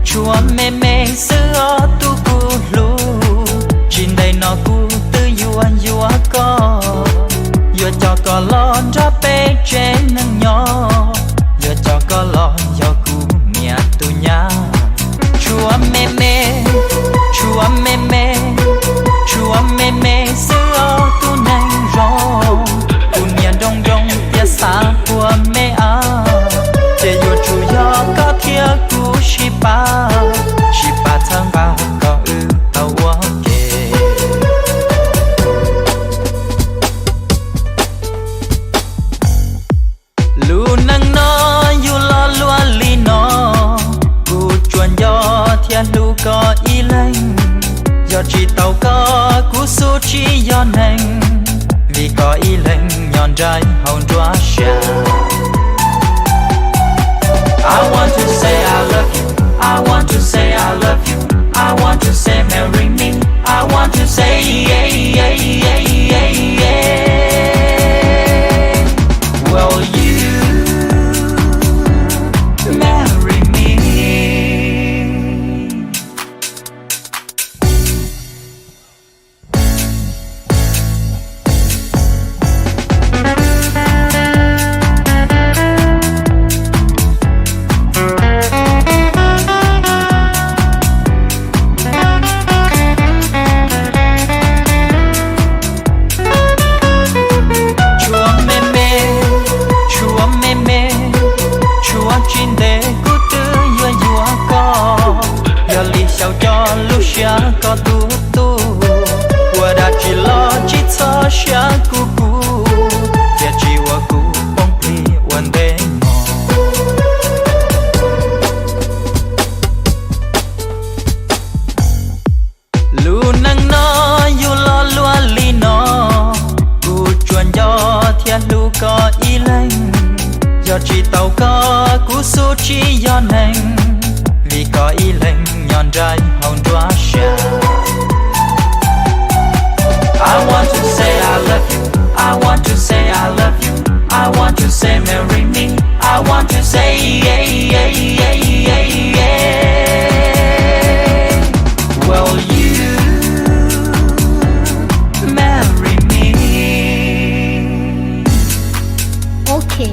chua mê mê xưa tu cu lu trên đây nó cu tư yua yua co yua cho có lon ra pe trên nâng nhỏ yua cho có lon yua cu mía tu nhá chua mê mê chua mê mê chua mê mê xưa tu nâng rong tu miền đông đông tia xa của mê à để yua chu yua có thia cu shipa shipa thang ba có tàu qua kề lu nang no yu lo lua li no cu chuan yo thia lu có y lanh yo chỉ tàu có cu su chỉ yo nang vì có y lanh nhon trái hồng đoá xa I want to say I love you. I want to say I love you. I want to say marry me. I want to say yeah, yeah, yeah, yeah, yeah. Will you marry me? Có tu tu qua đã chỉ lo chỉ cho xa cu cu ya chỉ qua cu bông piวันđêm mò lu nang no yu lo lua li no cu chuan yo thia lu có y lanh yo chỉ tàu có cu su chỉ yo nang vì có y lanh nhon trái hồng đoá xa I want to say I love you. I want to say I love you. I want to say marry me. I want to say yeah, yeah, yeah, yeah, yeah. Will you marry me? Okay.